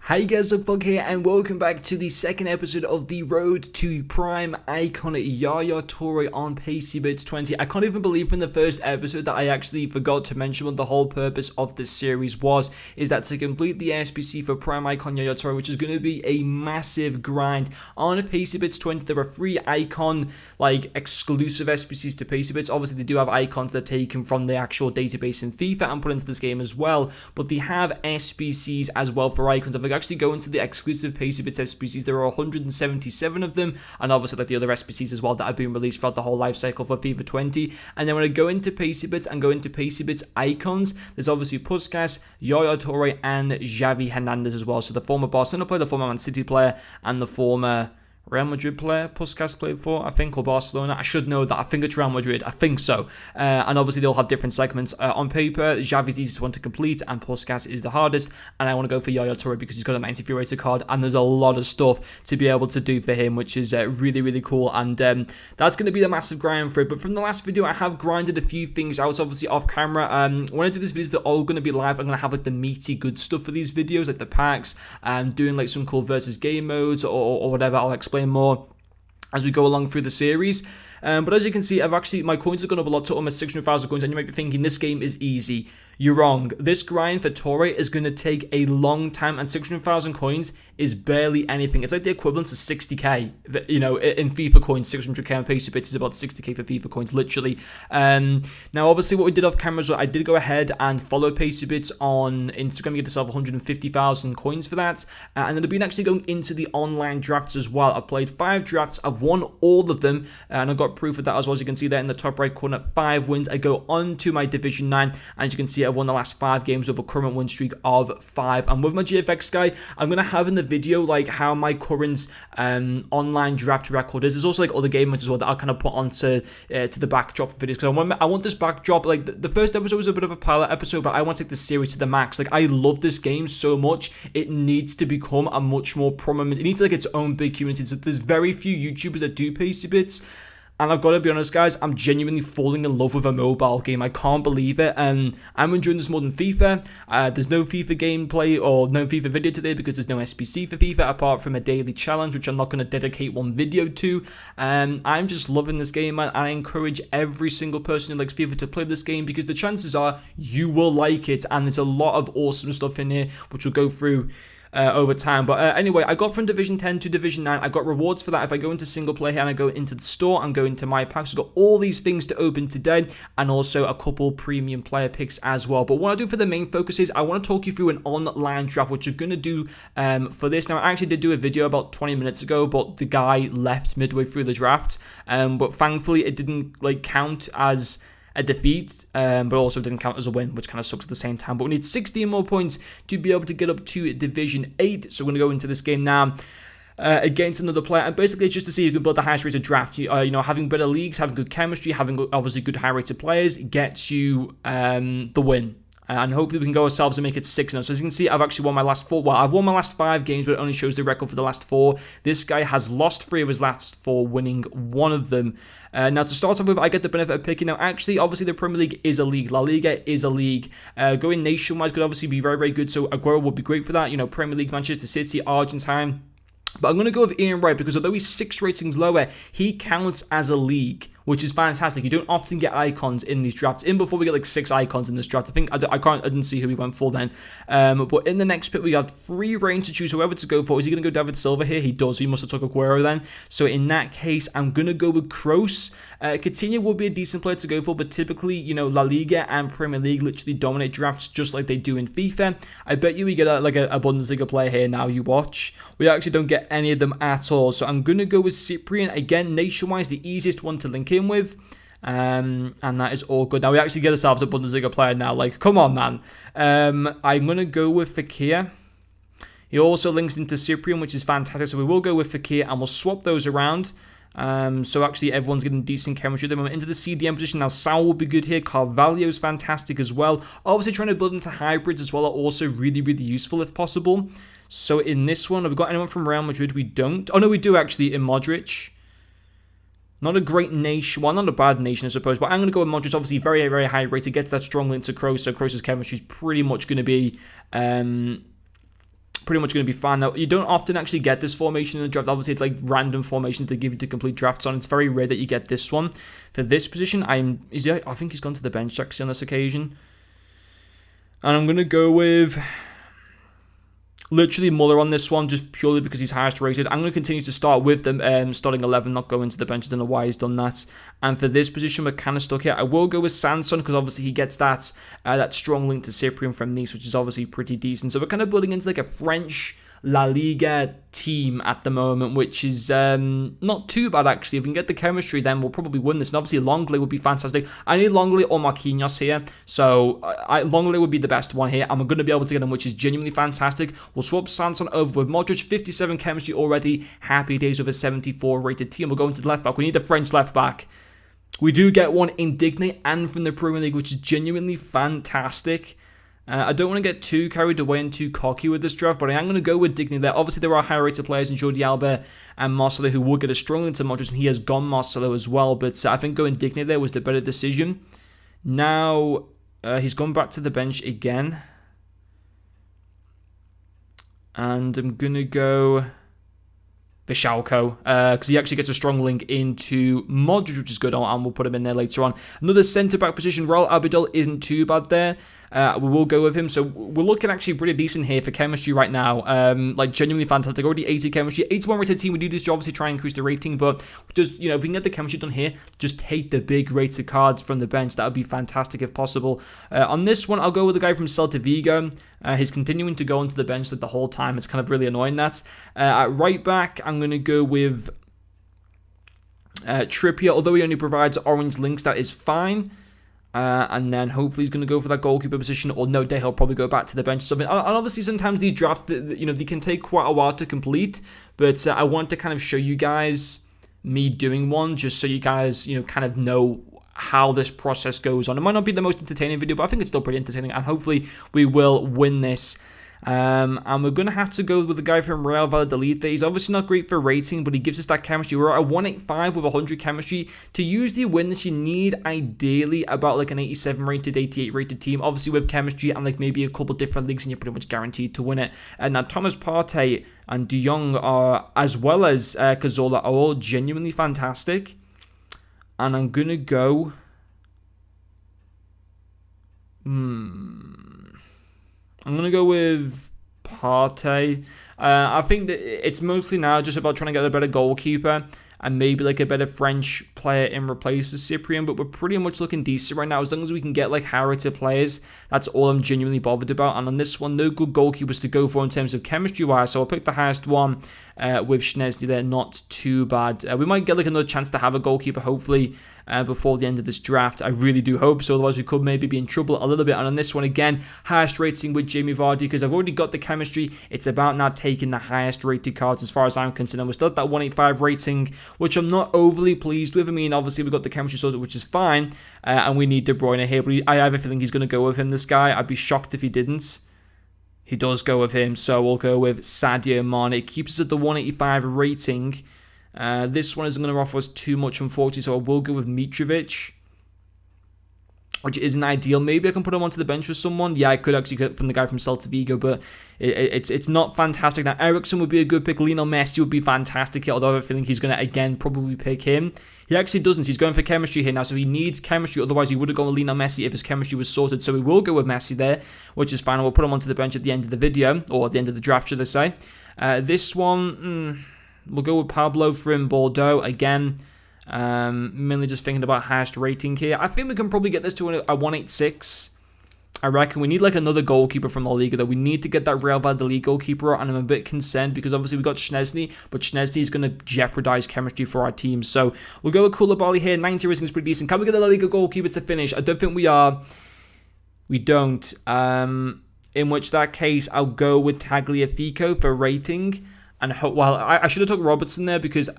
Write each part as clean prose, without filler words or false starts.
Hey guys, Vlog here and welcome back to the second episode of the Road to Prime icon Yaya Toure on Pacybits 20. I can't even believe from the first episode that I actually forgot to mention what the whole purpose of this series was, is that to complete the SBC for Prime icon Yaya Toure, which is going to be a massive grind on Pacybits 20. There are free icon exclusive SBCs to Pacybits. Obviously they do have icons that are taken from the actual database in FIFA and put into this game as well, but they have SBCs as well for icons. If I actually go into the exclusive Pacybits SBCs, there are 177 of them, and obviously the other SBCs as well that have been released throughout the whole life cycle for FIFA 20. And then when I go into Pacybits and go into Pacybits icons, there's obviously Puskas, Yaya Toure, and Xavi Hernandez as well. So the former Barcelona player, the former Man City player, and the former Real Madrid player Puskas played for, I think, or Barcelona. I should know that. I think it's Real Madrid. I think so. And obviously, they'll have different segments. On paper, Xavi's the easiest one to complete, and Puskas is the hardest. And I want to go for Yaya Toure because he's got a 93 rated card, and there's a lot of stuff to be able to do for him, which is really, really cool. And that's going to be the massive grind for it. But from the last video, I have grinded a few things out, obviously off camera. When I do these videos, they're all going to be live. I'm going to have the meaty, good stuff for these videos, like the packs, and doing some cool versus game modes or whatever. I'll explain more as we go along through the series. But as you can see, my coins have gone up a lot to almost 600,000 coins, and you might be thinking this game is easy. You're wrong. This grind for Toure is going to take a long time, and 600,000 coins is barely anything. It's like the equivalent to 60k, in FIFA coins. 600k on Pacybits is about 60k for FIFA coins, literally. Now, obviously, what we did off camera is I did go ahead and follow Pacybits on Instagram. You get yourself 150,000 coins for that. And then I've been actually going into the online drafts as well. I've played 5 drafts. I've won all of them, and I've got proof of that as well. As you can see there in the top right corner, 5 wins. I go on to my Division 9, and as you can see, I've won the last 5 games with a current win streak of 5. And with my GFX guy, I'm going to have in the video how my current online draft record is. There's also other game modes as well that I'll kind of put onto to the backdrop for videos, because I want this backdrop. The first episode was a bit of a pilot episode, but I want to take the series to the max. I love this game so much, it needs to become a much more prominent, it needs its own big community. So there's very few YouTubers that do Pacybits. And I've got to be honest, guys, I'm genuinely falling in love with a mobile game. I can't believe it. I'm enjoying this more than FIFA. There's no FIFA gameplay or no FIFA video today because there's no SBC for FIFA apart from a daily challenge, which I'm not going to dedicate one video to. I'm just loving this game, man. I encourage every single person who likes FIFA to play this game because the chances are you will like it. And there's a lot of awesome stuff in here, which we'll go through over time. But anyway, I got from Division 10 to Division 9. I got rewards for that. If I go into single play here and I go into the store and go into my packs, I've got all these things to open today, and also a couple premium player picks as well. But what I do for the main focus is I want to talk you through an online draft, which you're going to do for this. Now, I actually did do a video about 20 minutes ago, but the guy left midway through the draft. But thankfully, it didn't count as a defeat, but also didn't count as a win, which kind of sucks at the same time. But we need 16 more points to be able to get up to Division 8. So we're going to go into this game now against another player, and basically it's just to see who can build the highest rated draft. Having better leagues, having good chemistry, having obviously good high rated players gets you the win. And hopefully we can go ourselves and make it 6 now. So as you can see, I've actually won my last 4. Well, I've won my last 5 games, but it only shows the record for the last 4. This guy has lost 3 of his last 4, winning 1 of them. Now, to start off with, I get the benefit of picking. Now, actually, obviously, the Premier League is a league. La Liga is a league. Going nationwide could obviously be very, very good. So Aguero would be great for that. Premier League, Manchester City, Argentine. But I'm going to go with Ian Wright because although he's 6 ratings lower, he counts as a league, which is fantastic. You don't often get icons in these drafts. Before we get 6 icons in this draft. I think I didn't see who we went for then. But in the next pick, we got 3 range to choose whoever to go for. Is he going to go David Silva here? He does. He must have took Aguero then. So in that case, I'm going to go with Kroos. Coutinho will be a decent player to go for, but typically, La Liga and Premier League literally dominate drafts just like they do in FIFA. I bet you we get a Bundesliga player here now. You watch. We actually don't get any of them at all. So I'm going to go with Cyprian. Again, nationwide, the easiest one to link in with. And that is all good. Now we actually get ourselves a Bundesliga player now. Come on, man. I'm going to go with Fekir. He also links into Cyprian, which is fantastic. So we will go with Fekir and we'll swap those around. So actually everyone's getting decent chemistry. Then we're into the CDM position. Now Sal will be good here. Carvalho's fantastic as well. Obviously trying to build into hybrids as well are also really, really useful if possible. So in this one, have we got anyone from Real Madrid? We don't. Oh no, we do actually in Modric. Not a great nation. Well, not a bad nation, I suppose. But I'm going to go with Modric. Obviously, very, very high rated. Gets that strong link to Kroos. So Kroos' chemistry is pretty much going to be pretty much going to be fine. Now, you don't often actually get this formation in the draft. Obviously, it's like random formations they give you to complete drafts on. It's very rare that you get this one. For this position, I think he's gone to the bench actually on this occasion. And I'm going to go with literally Muller on this one, just purely because he's highest rated. I'm going to continue to start with them, starting 11, not going to the bench. I don't know why he's done that. And for this position, we're kind of stuck here. I will go with Sanson, because obviously he gets that strong link to Cyprian from Nice, which is obviously pretty decent. So we're kind of building into like a French La Liga team at the moment, which is not too bad actually. If we can get the chemistry, then we'll probably win this. And obviously Longley would be fantastic. I need Longley or Marquinhos here, so Longley would be the best one here, and we're going to be able to get him, which is genuinely fantastic. We'll swap Sanson over with Modric, 57 chemistry already. Happy days with a 74 rated team. We're going to the left back. We need a French left back. We do get one Indigne and from the Premier League, which is genuinely fantastic. I don't want to get too carried away and too cocky with this draft, but I am going to go with Digne there. Obviously, there are higher rated players in Jordi Alba and Marcelo who would get a strong into Modric, and he has gone Marcelo as well, but I think going Digne there was the better decision. Now, he's gone back to the bench again. And I'm going to go Vishalko, because he actually gets a strong link into Modric, which is good, and we'll put him in there later on. Another centre-back position, Raul Abidal isn't too bad there. We will go with him. So we're looking actually pretty decent here for chemistry right now. Like genuinely fantastic. Already 80 chemistry, 81 rated team. We do this to obviously try and increase the rating, but just, if we can get the chemistry done here, just take the big rated cards from the bench. That would be fantastic if possible. On this one, I'll go with the guy from Celta Vigo. He's continuing to go onto the bench like the whole time. It's kind of really annoying that. At right back, I'm going to go with Trippier. Although he only provides orange links, that is fine. And then hopefully he's going to go for that goalkeeper position, or no doubt he'll probably go back to the bench or something. And obviously sometimes these drafts, they can take quite a while to complete, but I want to kind of show you guys me doing one, just so you guys, kind of know how this process goes on. It might not be the most entertaining video, but I think it's still pretty entertaining, and hopefully we will win this. And we're going to have to go with the guy from Real Valladolid. He's obviously not great for rating, but he gives us that chemistry. We're at a 185 with 100 chemistry. To usually win this, you need ideally about like an 87 rated, 88 rated team. Obviously with chemistry and like maybe a couple different leagues, and you're pretty much guaranteed to win it. And now Thomas Partey and De Jong are, as well as Cazorla, are all genuinely fantastic. And I'm going to go... I'm going to go with Partey. I think that it's mostly now just about trying to get a better goalkeeper and maybe like a better French player in replace of Cyprian, but we're pretty much looking decent right now. As long as we can get like higher rated players, that's all I'm genuinely bothered about. And on this one, no good goalkeepers to go for in terms of chemistry wise, so I'll pick the highest one with Szczesny there. Not too bad. We might get like another chance to have a goalkeeper hopefully before the end of this draft. I really do hope so, otherwise we could maybe be in trouble a little bit. And on this one again, highest rating with Jamie Vardy, because I've already got the chemistry. It's about now taking the highest rated cards as far as I'm concerned. And we're still at that 185 rating, which I'm not overly pleased with. I mean, obviously we've got the chemistry sorted, which is fine, and we need De Bruyne here, but I have a feeling he's going to go with him, this guy. I'd be shocked if he didn't. He does go with him, so we'll go with Sadio Mane. It keeps us at the 185 rating. This one isn't going to offer us too much, unfortunately, so I will go with Mitrovic, which isn't ideal. Maybe I can put him onto the bench for someone. Yeah, I could actually get from the guy from Celta Vigo, but it's not fantastic. Now, Eriksen would be a good pick. Lionel Messi would be fantastic here, although I have a feeling he's going to, again, probably pick him. He actually doesn't. He's going for chemistry here now, so he needs chemistry. Otherwise, he would have gone with Lionel Messi if his chemistry was sorted. So we will go with Messi there, which is fine. We'll put him onto the bench at the end of the video, or at the end of the draft, should I say. This one, we'll go with Pablo from Bordeaux again. Mainly just thinking about highest rating here. I think we can probably get this to a 186. I reckon we need like another goalkeeper from La Liga, though. We need to get that Real Valladolid goalkeeper, and I'm a bit concerned because obviously we got Szczesny, but Szczesny is going to jeopardize chemistry for our team. So we'll go with Koulibaly here. 90 rating is pretty decent. Can we get a La Liga goalkeeper to finish? I don't think we are. We don't. In which that case, I'll go with Tagliafico for rating. And well, I should have took Robertson there because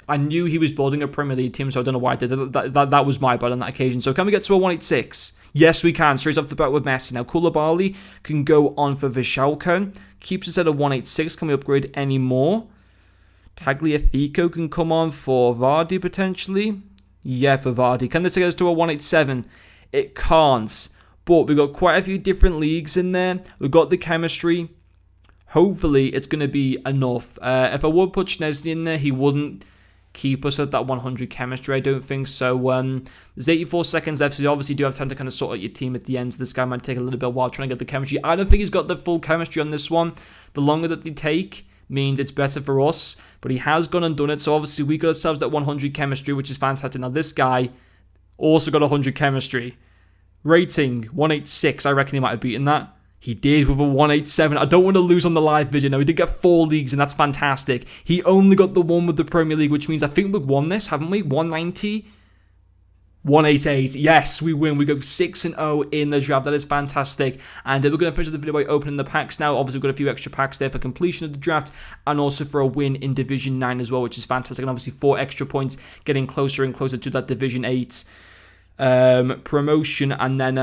I knew he was building a Premier League team, so I don't know why I did that. That was my bad on that occasion. So can we get to a 186? Yes, we can. Straight off the bat with Messi. Now, Koulibaly can go on for Vishalko. Keeps us at a 186. Can we upgrade any more? Tagliafico can come on for Vardy, potentially. Yeah, for Vardy. Can this take us to a 187? It can't. But we've got quite a few different leagues in there. We've got the chemistry. hopefully it's going to be enough. If I would put Szczesny in there, he wouldn't keep us at that 100 chemistry, I don't think. So there's 84 seconds left, so you obviously do have time to kind of sort out your team at the end. So this guy might take a little bit while trying to get the chemistry. I don't think he's got the full chemistry on this one. The longer that they take means it's better for us, but he has gone and done it. So obviously we got ourselves that 100 chemistry, which is fantastic. Now this guy also got 100 chemistry. Rating 186. I reckon he might have beaten that. He did with a 187. I don't want to lose on the live video. Now, we did get 4 leagues, and that's fantastic. He only got the one with the Premier League, which means I think we've won this, haven't we? 190? 188. Yes, we win. We go 6-0 in the draft. That is fantastic. And we're going to finish the video by opening the packs now. Obviously, we've got a few extra packs there for completion of the draft and also for a win in Division 9 as well, which is fantastic. And obviously, 4 extra points, getting closer and closer to that Division 8 promotion. And then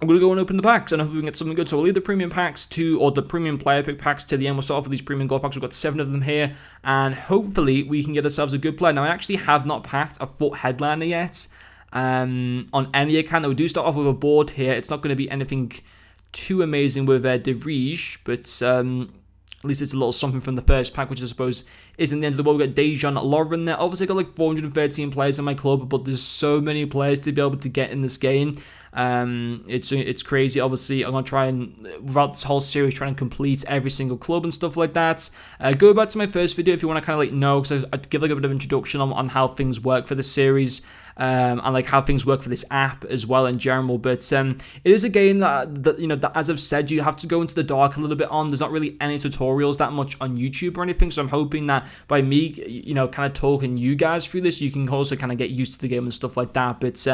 I'm going to go and open the packs, and I hope we can get something good. So we'll leave the premium packs or the premium player pick packs to the end. We'll start off with these premium gold packs. We've got 7 of them here, and hopefully we can get ourselves a good player. Now, I actually have not packed a foot headliner yet on any account. Now, we do start off with a board here. It's not going to be anything too amazing with De Vrij, but at least it's a little something from the first pack, which I suppose isn't the end of the world. We've got Dejan Lovren there. Obviously, I got like 413 players in my club, but there's so many players to be able to get in this game. It's crazy. Obviously, I'm going to try and, throughout this whole series, try and complete every single club and stuff like that. Go back to my first video if you want to kind of like know, because I give like a bit of introduction on how things work for the series. And like how things work for this app as well in general. But it is a game that you know, that, as I've said, you have to go into the dark a little bit on. There's not really any tutorials that much on YouTube or anything, so I'm hoping that by me, you know, kind of talking you guys through this, you can also kind of get used to the game and stuff like that. But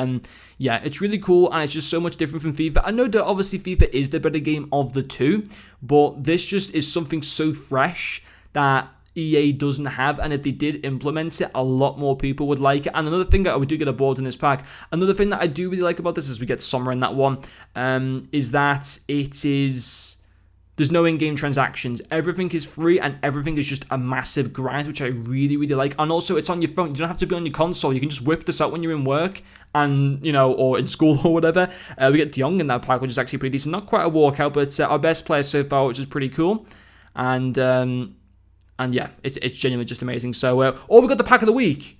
yeah, it's really cool, and it's just so much different from FIFA. I know that obviously FIFA is the better game of the two, but this just is something so fresh that EA doesn't have, and if they did implement it, a lot more people would like it. And another thing that we do get a board in this pack, another thing that I do really like about this is we get Summer in that one, is that there's no in-game transactions. Everything is free, and everything is just a massive grind, which I really, really like. And also, it's on your phone. You don't have to be on your console. You can just whip this out when you're in work and, you know, or in school or whatever. We get De Jong in that pack, which is actually pretty decent. Not quite a walkout, but our best player so far, which is pretty cool. And yeah, it's genuinely just amazing. So, we got the pack of the week.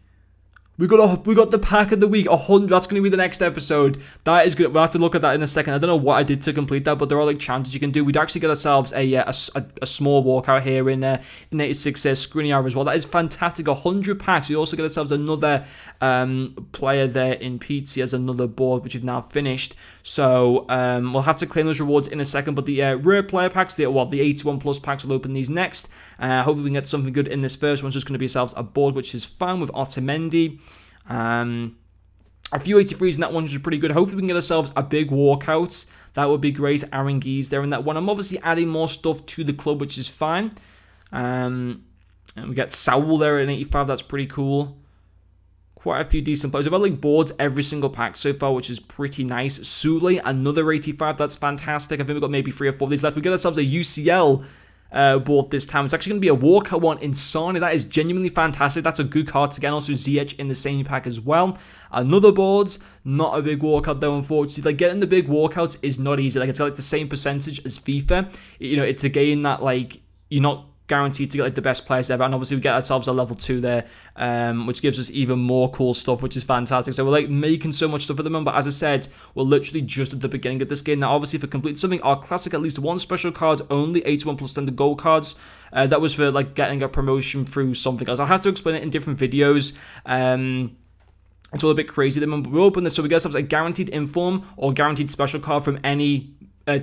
We got the pack of the week, 100. That's going to be the next episode. That is good. We'll have to look at that in a second. I don't know what I did to complete that, but there are like challenges you can do. We'd actually get ourselves a small walkout here in 86 Skriniar as well. That is fantastic. 100 packs. We also get ourselves another player there in Pizzi as another board, which we've now finished. So we'll have to claim those rewards in a second. But the rare player packs, the 81 plus packs, we'll open these next. Hopefully we can get something good in this first one. It's just going to be ourselves a board, which is fine with Otamendi. A few 83s in that one, which is pretty good. Hopefully we can get ourselves a big walkout. That would be great. Aranguiz there in that one. I'm obviously adding more stuff to the club, which is fine. And we get Saul there at 85. That's pretty cool. Quite a few decent players. We've had like boards every single pack so far, which is pretty nice. Sule, another 85. That's fantastic. I think we've got maybe 3 or 4 of these left. We get ourselves a UCL board this time. It's actually going to be a walkout one in Sane. That is genuinely fantastic. That's a good card to get. And also Ziyech in the same pack as well. Another boards, not a big walkout though, unfortunately. Like, getting the big walkouts is not easy. Like, it's like the same percentage as FIFA. You know, it's a game that like you're not guaranteed to get like the best players ever, and obviously we get ourselves a level 2 there, which gives us even more cool stuff, which is fantastic. So we're like making so much stuff at the moment, but as I said, we're literally just at the beginning of this game. Now obviously, for complete something, our classic, at least one special card only, 81 plus standard gold cards. That was for like getting a promotion through something else. I'll have to explain it in different videos. It's all a bit crazy at the moment, but we open this, so we get ourselves a guaranteed inform or guaranteed special card from any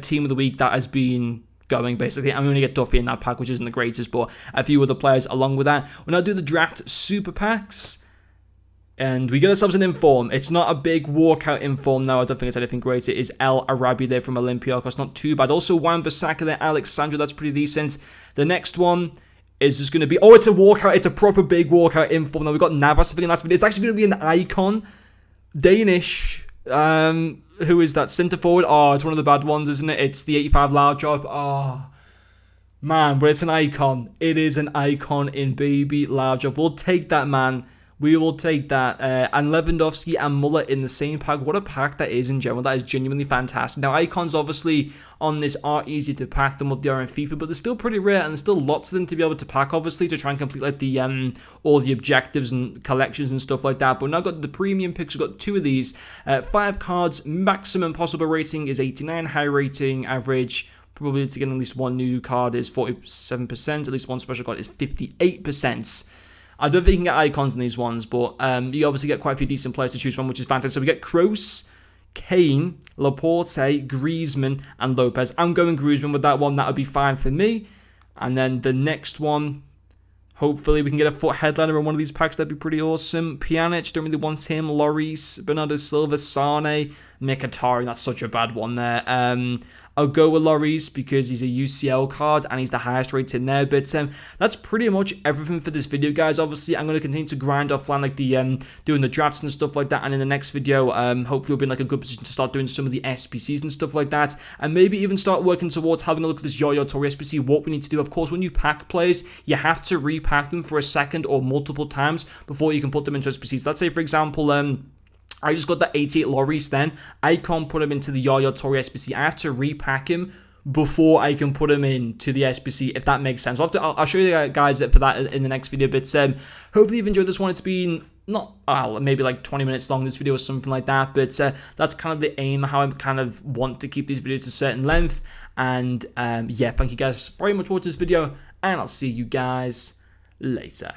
team of the week that has been going, basically. I'm going to get Duffy in that pack, which isn't the greatest, but a few other players along with that. We'll now do the draft super packs, and we get ourselves an inform. It's not a big walkout inform now. I don't think it's anything great. It is El Arabi there from Olympiacos. Not too bad. Also, Wan-Bissaka there, Alexandra. That's pretty decent. The next one is just going to be, oh, it's a walkout. It's a proper big walkout inform. Now we've got Navas. I think that's, it's actually going to be an icon. Danish. Who is that? Centre forward? Oh, it's one of the bad ones, isn't it? It's the 85 loud drop. Oh, man, but it's an icon. It is an icon in baby loud drop. We'll take that, man. We will take that. And Lewandowski and Muller in the same pack. What a pack that is in general. That is genuinely fantastic. Now, icons obviously on this are easy to pack than what they are in FIFA, but they're still pretty rare, and there's still lots of them to be able to pack, obviously, to try and complete like the all the objectives and collections and stuff like that. But now I've got the premium picks. We've got 2 of these. 5 cards. Maximum possible rating is 89. High rating, average. Probably to get at least one new card is 47%. At least one special card is 58%. I don't think you can get icons in these ones, but you obviously get quite a few decent players to choose from, which is fantastic. So we get Kroos, Kane, Laporte, Griezmann, and Lopez. I'm going Griezmann with that one. That would be fine for me. And then the next one, hopefully we can get a foot headliner in one of these packs. That'd be pretty awesome. Pjanic, don't really want him. Lloris, Bernardo Silva, Sane, Mkhitaryan. That's such a bad one there. I'll go with Lloris because he's a UCL card and he's the highest rated in there. But that's pretty much everything for this video, guys. Obviously, I'm going to continue to grind offline, like the doing the drafts and stuff like that. And in the next video, hopefully we'll be in like a good position to start doing some of the SPCs and stuff like that. And maybe even start working towards having a look at this Yaya Toure SPC, what we need to do. Of course, when you pack players, you have to repack them for a second or multiple times before you can put them into SPCs. Let's say, for example, I just got that 88 Lloris then. I can't put him into the Yaya Toure SPC. I have to repack him before I can put him into the SPC, if that makes sense. I'll show you guys for that in the next video. But hopefully you've enjoyed this one. It's been not maybe like 20 minutes long, this video or something like that. But that's kind of the aim, how I kind of want to keep these videos a certain length. And yeah, thank you guys very much for watching this video. And I'll see you guys later.